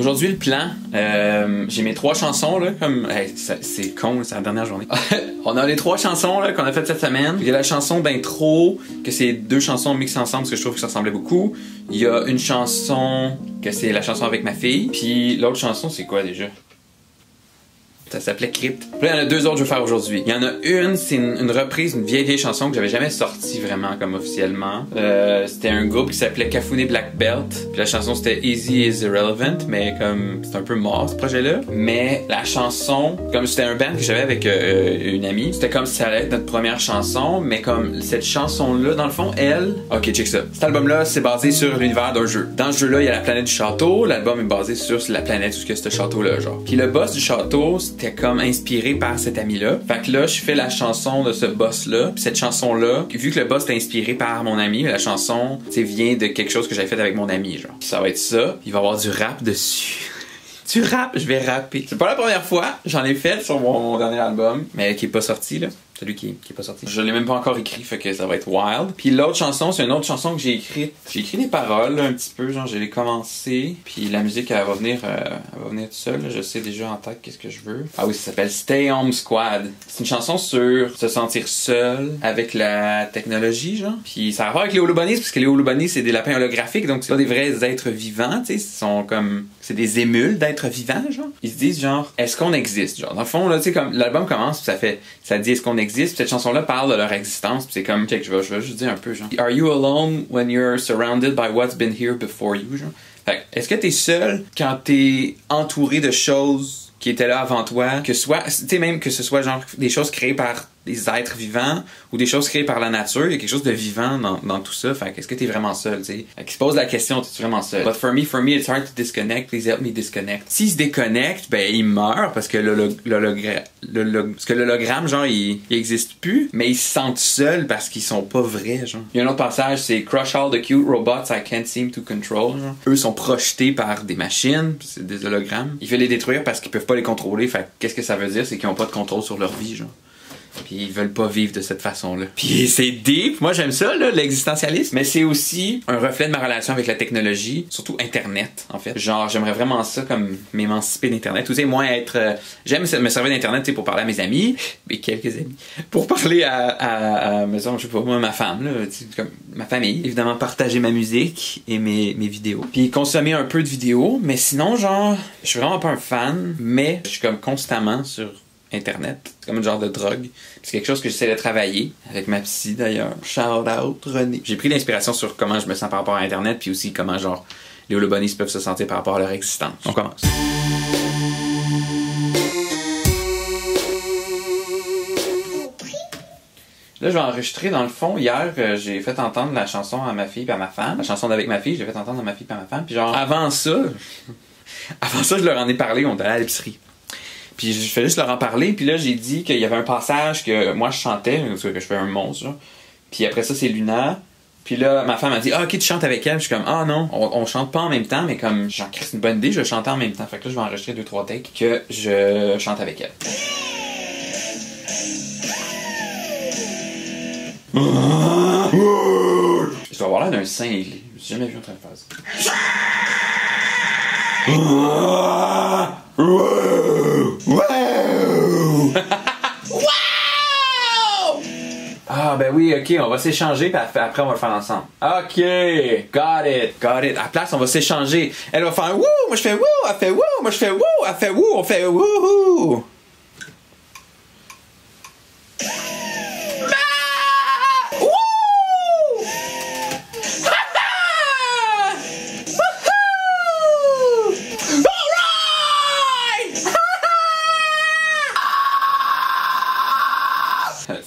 Aujourd'hui, le plan, j'ai mes 3 chansons, là, comme... Hey, c'est con, c'est la dernière journée. On a les 3 chansons là qu'on a faites cette semaine. Il y a la chanson d'intro, que c'est 2 chansons mixées ensemble, parce que je trouve que ça ressemblait beaucoup. Il y a une chanson, que c'est la chanson avec ma fille. Puis l'autre chanson, c'est quoi déjà? Ça s'appelait Crypt. Puis là, il y en a 2 autres que je vais faire aujourd'hui. Il y en a une, c'est une reprise d'une vieille chanson que j'avais jamais sortie vraiment comme officiellement. C'était un groupe qui s'appelait Cafuné Black Belt. Puis la chanson c'était Easy is Irrelevant, mais comme c'est un peu mort ce projet-là. Mais la chanson, comme c'était un band que j'avais avec une amie, c'était comme si ça allait être notre première chanson, mais comme cette chanson-là, dans le fond, elle... Ok, check ça. Cet album-là, c'est basé sur l'univers d'un jeu. Dans ce jeu-là, il y a la planète du château. L'album est basé sur la planète où il y a ce château-là, genre. Puis le boss du château, c'était comme inspiré par cet ami-là. Fait que là, je fais la chanson de ce boss-là. Puis cette chanson-là, vu que le boss est inspiré par mon ami, la chanson, tu sais, vient de quelque chose que j'avais fait avec mon ami, genre. Puis ça va être ça. Il va y avoir du rap dessus. Du rap, je vais rapper. C'est pas la première fois, j'en ai fait sur mon dernier album, mais qui est pas sorti, là. Celui qui est pas sorti. Je l'ai même pas encore écrit, fait que ça va être wild. Puis l'autre chanson, c'est une autre chanson que j'ai écrite. J'ai écrit des paroles, là, un petit peu, genre, je l'ai commencé. Puis la musique, elle va venir toute seule, là. Je sais déjà en tête qu'est-ce que je veux. Ah oui, ça s'appelle Stay Home Squad. C'est une chanson sur se sentir seul avec la technologie, genre. Puis ça a à voir avec les holobonis, parce que les holobonis, c'est des lapins holographiques, donc c'est pas des vrais êtres vivants, tu sais. Ils sont comme... C'est des émules d'êtres vivants, genre. Ils se disent, genre, est-ce qu'on existe? Genre, dans le fond, là, tu sais, comme l'album commence, puis ça dit est-ce qu'on existe? Puis cette chanson-là parle de leur existence, puis c'est comme, check, je vais juste dire un peu, genre. Are you alone when you're surrounded by what's been here before you, genre? Fait est-ce que t'es seul quand t'es entouré de choses qui étaient là avant toi, que soit, tu sais, même que ce soit genre des choses créées par des êtres vivants ou des choses créées par la nature, il y a quelque chose de vivant dans tout ça. Fait qu'est-ce que t'es vraiment seul, tu sais? Qui se pose la question, t'es vraiment seul? But for me, it's hard to disconnect. Please help me disconnect. S'il se déconnecte, ben il meurt parce que l'hologramme, genre, il existe plus, mais ils se sentent seuls parce qu'ils sont pas vrais, genre. Il y a un autre passage, c'est Crush all the cute robots I can't seem to control, genre. Eux sont projetés par des machines, c'est des hologrammes. Il fait les détruire parce qu'ils peuvent pas les contrôler. Fait qu'est-ce que ça veut dire? C'est qu'ils ont pas de contrôle sur leur vie, genre. Puis ils veulent pas vivre de cette façon-là. Puis c'est deep, moi j'aime ça, là, l'existentialisme. Mais c'est aussi un reflet de ma relation avec la technologie, surtout Internet, en fait. Genre, j'aimerais vraiment ça comme m'émanciper d'Internet. Ou tu sais, moi j'aime me servir d'Internet, tu sais, pour parler à mes amis, mais quelques amis. Pour parler à mettons, je sais pas, moi, ma femme, là, comme ma famille. Évidemment, partager ma musique et mes vidéos. Puis consommer un peu de vidéos, mais sinon, genre, je suis vraiment pas un fan, mais je suis comme constamment sur Internet. C'est comme un genre de drogue. C'est quelque chose que j'essaie de travailler avec ma psy d'ailleurs. Shout out René. J'ai pris l'inspiration sur comment je me sens par rapport à Internet, puis aussi comment genre les holobonis peuvent se sentir par rapport à leur existence. On commence. Là, je vais enregistrer dans le fond. Hier, j'ai fait entendre la chanson à ma fille et à ma femme. La chanson d'Avec ma fille, j'ai fait entendre à ma fille et à ma femme. Puis genre, avant ça, je leur en ai parlé, on était allé à l'épicerie. Puis je fais juste leur en parler, puis là j'ai dit qu'il y avait un passage que moi je chantais, que je fais un monstre, genre. Puis après ça c'est Luna, puis là ma femme a dit ah ok tu chantes avec elle, puis je suis comme ah non, on chante pas en même temps, mais comme j'en crée une bonne idée, je vais chanter en même temps, fait que là je vais enregistrer 2-3 takes que je chante avec elle. Je dois avoir l'air d'un cinglé, je me suis jamais vu en train de faire ça. Wow! Ah ben oui, ok, on va s'échanger puis après on va le faire ensemble. Ok, got it. À la place, on va s'échanger. Elle va faire wouh, moi je fais wouh, elle fait wouh, moi je fais wouh, elle fait wouh, on fait wouhou.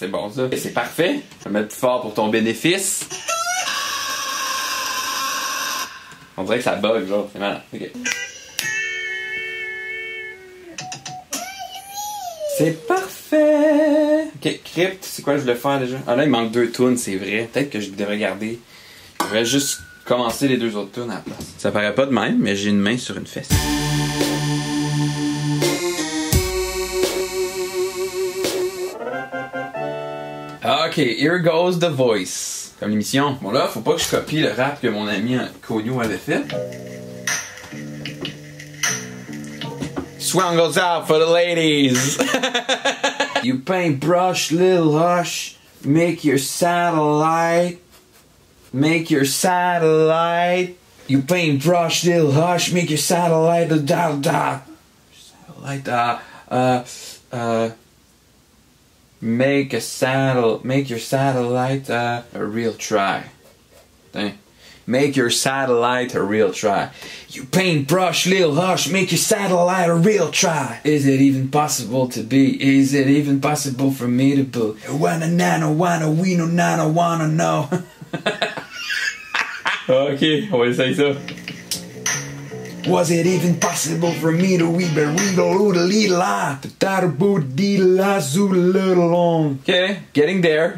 C'est bon ça. C'est parfait. Je vais mettre plus fort pour ton bénéfice. On dirait que ça bug, genre. C'est malin. Ok. C'est parfait. Ok, Crypt, c'est quoi je voulais faire déjà? Ah là, il manque 2 tunes, c'est vrai. Peut-être que je devrais garder. Je devrais juste commencer les 2 autres tunes à la place. Ça paraît pas de même, mais j'ai une main sur une fesse. Ok, here goes the voice. Comme l'émission. Bon là, faut pas que je copie le rap que mon ami Konyo avait fait. This one goes out for the ladies. You paintbrush, little hush, make your satellite. Make your satellite. You paintbrush, little hush, make your satellite a da. Satellite make your satellite a real try. Dang. Make your satellite a real try. You paintbrush, little hush, make your satellite a real try. Is it even possible to be? Is it even possible for me to be? Wanna nano, wanna we no nano, wanna know. Ok, on va essayer ça. Was it even possible for me to read the Okay, getting there.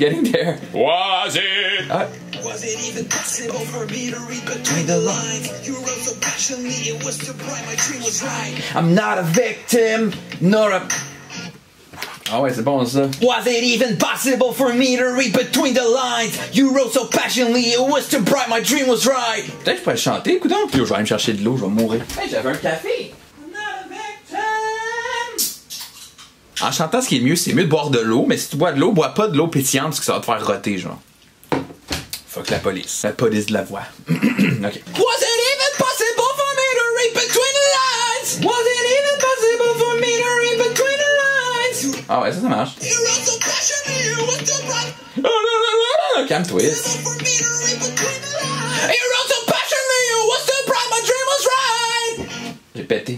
Was it? Was it even possible for me to read between the lines? You wrote so passionately, it was too bright, my dream was right. I'm not a victim, nor a... Ah ouais, c'est bon ça. Was it even possible for me to read between the lines? You wrote so passionately, it was too bright, my dream was right. Peut-être que je pourrais chanter, écoute donc. Yo, je vais aller me chercher de l'eau, je vais mourir. Hey, j'avais un café. I'm not a victim. En chantant, ce qui est mieux, c'est mieux de boire de l'eau, mais si tu bois de l'eau, bois pas de l'eau pétillante parce que ça va te faire roter, genre. Fuck la police. La police de la voix. Ok. Was it even possible for me to read between the lines? Was it even possible for me to read between the lines? Ah ouais, ça marche. Calme-toi. J'ai pété.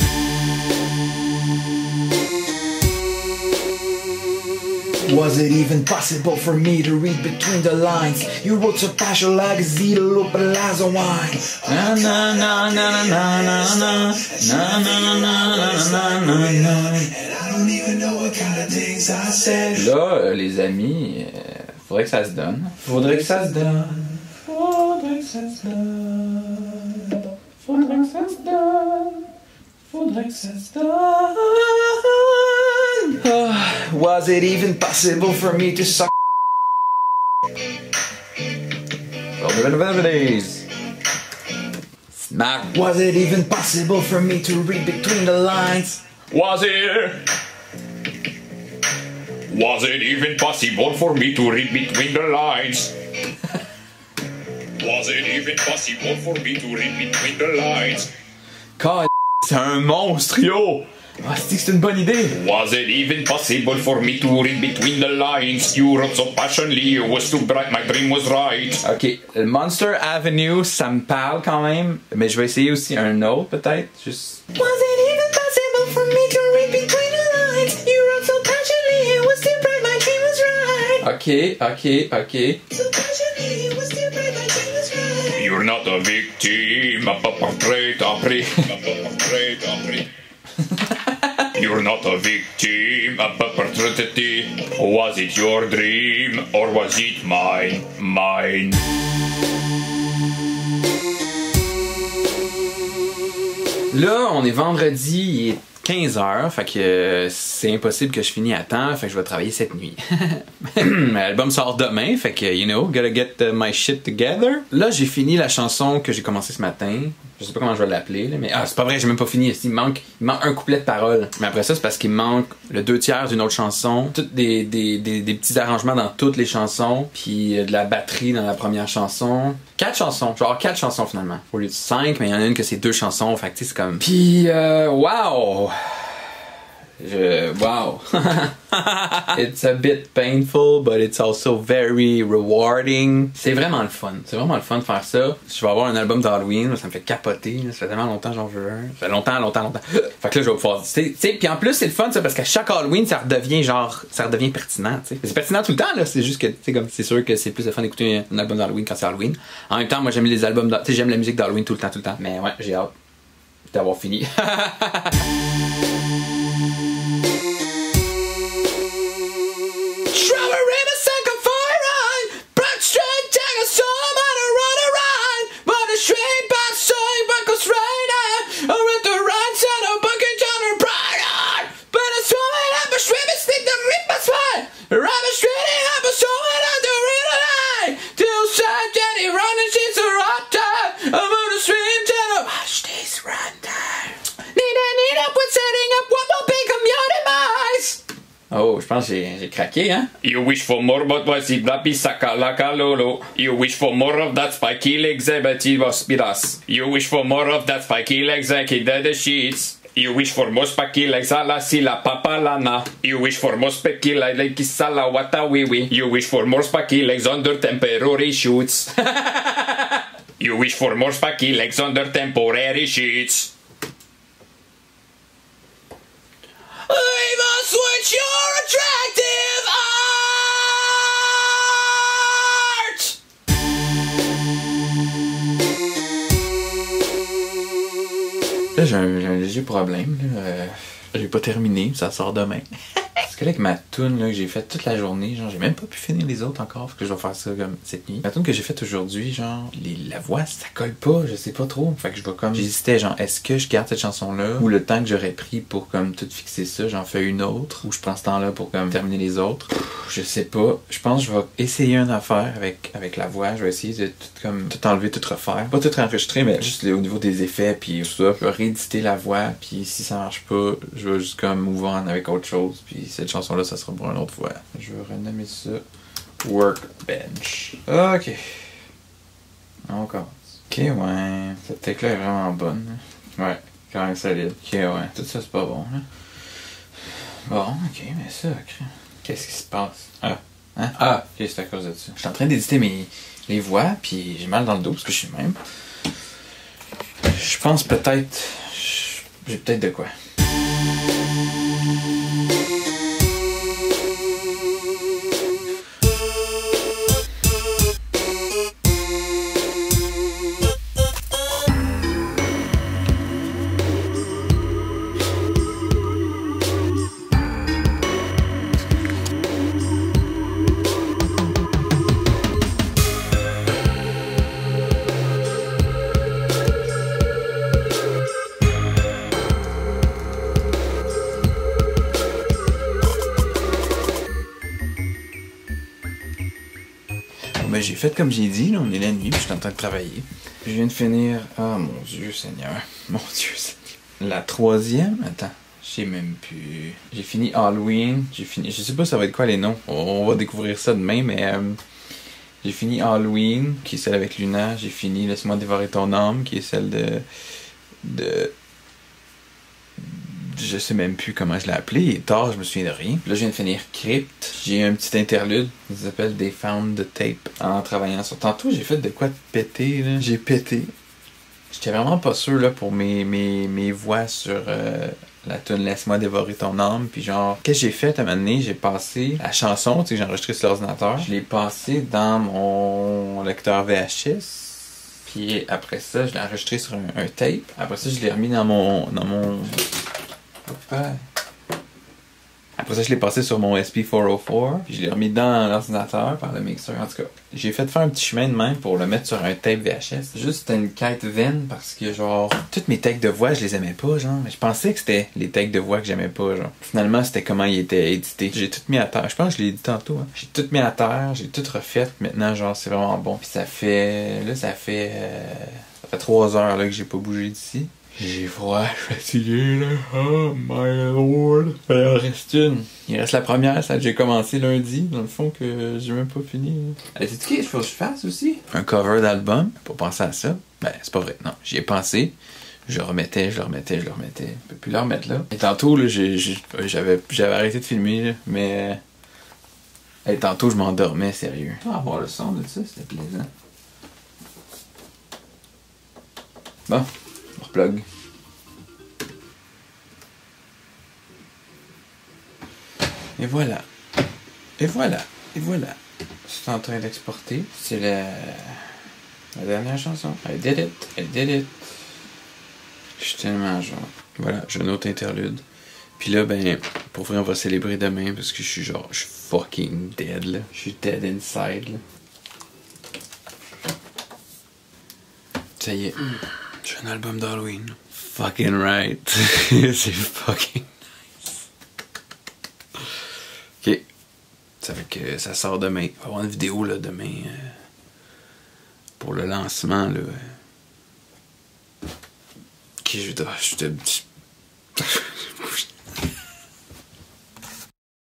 Was it even possible for me to read between the lines? You wrote so passion like a zero palazzo wine. Na na na na na na na na na na na na. I don't even know what kind of things I said. Là, les amis, faudrait que ça se donne. Faudrait que ça se donne. Faudrait que ça se donne. Faudrait que ça se donne. Faudrait que ça se donne. Was it even possible for me to suck? Smack. Was it even possible for me to read between the lines? Was it even possible for me to read between the lines? Was it even possible for me to read between the lines? God, c'est un monstre, yo! Ah, c'est une bonne idée. Was it even possible for me to read between the lines? You wrote so passionately, it was too bright, my dream was right. Ok, Monster Avenue, ça me parle quand même, mais je vais essayer aussi un autre peut-être, juste. Was it even possible for me to read between the lines? You wrote so passionately, it was too bright, my dream was right. Ok. So passionately, it was too bright, my dream was right. You're not a victim, You're not a victim, a perpetrator. Was it your dream or was it mine? Mine. Là, on est vendredi, il est 15h, fait que c'est impossible que je finisse à temps, fait que je vais travailler cette nuit. L'album sort demain, fait que, you know, gotta get my shit together. Là, j'ai fini la chanson que j'ai commencé ce matin. Je sais pas comment je vais l'appeler, mais c'est pas vrai, j'ai même pas fini. Il manque un couplet de paroles. Mais après ça, c'est parce qu'il manque le 2/3 d'une autre chanson, toutes des petits arrangements dans toutes les chansons, puis de la batterie dans la première chanson. 4 chansons, genre 4 chansons finalement. Au lieu de 5, mais il y en a une que c'est 2 chansons, fait que tu sais, c'est comme... Puis, wow! Wow. It's a bit painful, but it's also very rewarding. C'est vraiment le fun. C'est vraiment le fun de faire ça. Je vais avoir un album d'Halloween, ça me fait capoter. Ça fait tellement longtemps que j'en veux un. Ça fait longtemps. Fait que là, je vais pouvoir... Tu sais, puis en plus, c'est le fun, ça, parce qu'à chaque Halloween, ça redevient pertinent, tu sais. C'est pertinent tout le temps, là. C'est juste que, tu sais, comme, c'est sûr que c'est plus le fun d'écouter un album d'Halloween quand c'est Halloween. En même temps, moi, j'aime les albums, tu sais, j'aime la musique d'Halloween tout le temps. Mais ouais, j'ai hâte d'avoir fini. Setting j'ai craqué, hein? You wish for more, but was it blappy sakalaka lolo? You wish for more of that spiky legs, but it was spiras. You wish for more of that spiky legs, like it did the sheets. You wish for more spiky legs, a la si la papalana. You wish for more spiky legs, like kisala wata wiwi. You wish for more spiky legs under temporary shoots. You wish for more spiky legs under temporary sheets. I must watch your attractive art! Là, j'ai un léger problème. J'ai pas terminé, ça sort demain. Parce que là, avec ma toune là, que j'ai faite toute la journée, genre, j'ai même pas pu finir les autres encore, parce que je vais faire ça comme cette nuit. La toune que j'ai faite aujourd'hui, genre, la voix, ça colle pas, je sais pas trop. Fait que je vais comme. J'hésitais, genre, est-ce que je garde cette chanson-là, ou le temps que j'aurais pris pour comme tout fixer ça, j'en fais une autre, ou je prends ce temps-là pour comme terminer les autres. Je sais pas. Je pense que je vais essayer une affaire avec la voix. Je vais essayer de tout enlever, tout refaire. Pas tout réenregistrer, mais juste au niveau des effets, puis tout ça. Je vais rééditer la voix, puis si ça marche pas, je vais juste comme move on avec autre chose, puis cette chanson-là, ça sera pour une autre fois. Je vais renommer ça Workbench. Ok. On commence. Ok, ouais. Cette tech-là est vraiment bonne. Ouais, quand même solide. Ok, ouais. Tout ça, c'est pas bon. Là. Bon, ok, mais ça, qu'est-ce qui se passe? Ah. Hein? Ah, ok, c'est à cause de ça. Je suis en train d'éditer les voix, puis j'ai mal dans le dos parce que je suis même. Je pense peut-être. J'ai peut-être de quoi. Ben, j'ai fait comme j'ai dit, là, on est la nuit, puis je suis en train de travailler. Je viens de finir. Ah, mon Dieu Seigneur. Mon Dieu Seigneur. La troisième? Attends, je sais même plus. J'ai fini Halloween. J'ai fini. Je sais pas ça va être quoi les noms. On va découvrir ça demain, mais. J'ai fini Halloween, qui est celle avec Luna. J'ai fini Laisse-moi dévorer ton âme, qui est celle de. Je sais même plus comment je l'ai appelé. Il est tard, je me souviens de rien. Là, je viens de finir Crypt. J'ai un petit interlude. Ça s'appelle They Found the Tape. En travaillant sur. Tantôt, j'ai fait de quoi de péter, là. J'ai pété. J'étais vraiment pas sûr, là, pour mes voix sur la tune Laisse-moi dévorer ton âme. Puis genre, qu'est-ce que j'ai fait à un moment donné? J'ai passé la chanson, tu sais, que j'ai enregistrée sur l'ordinateur. Je l'ai passée dans mon lecteur VHS. Puis après ça, je l'ai enregistré sur un tape. Après ça, je l'ai remis dans mon... Après ça, je l'ai passé sur mon SP404. Puis je l'ai remis dans l'ordinateur par le mixeur. En tout cas, j'ai fait faire un petit chemin de même pour le mettre sur un tape VHS. Juste, c'était une quête vaine parce que, genre, toutes mes takes de voix, je les aimais pas, genre. Mais je pensais que c'était les takes de voix que j'aimais pas, genre. Finalement, c'était comment ils étaient édités. J'ai tout mis à terre. Je pense que je l'ai dit tantôt, hein. J'ai tout mis à terre, j'ai tout refait. Maintenant, genre, c'est vraiment bon. Puis ça fait 3 heures là, que j'ai pas bougé d'ici. J'ai froid, je suis fatigué, là. Oh my lord. Il en reste une. Il reste la première, ça que j'ai commencé lundi, dans le fond, que j'ai même pas fini. Allez, c'est qui qu'il faut que je fasse aussi? Un cover d'album, pour penser à ça. Ben, c'est pas vrai, non. J'y ai pensé. Je le remettais. Je peux plus le remettre là. Et tantôt, là, j'avais arrêté de filmer, là, mais. Et tantôt, je m'endormais, sérieux. Avoir le son de ça, c'était plaisant. Bon. Plug. Et voilà. C'est en train d'exporter. C'est la dernière chanson. I did it. Je suis tellement genre. Voilà, j'ai un autre interlude. Puis là, ben, pour vrai, on va célébrer demain parce que je suis fucking dead, là. Je suis dead inside, là. Ça y est. J'ai un album d'Halloween. Fucking right. C'est fucking nice. Ok. Ça fait que ça sort demain. On va avoir une vidéo là demain pour le lancement là. Ok, je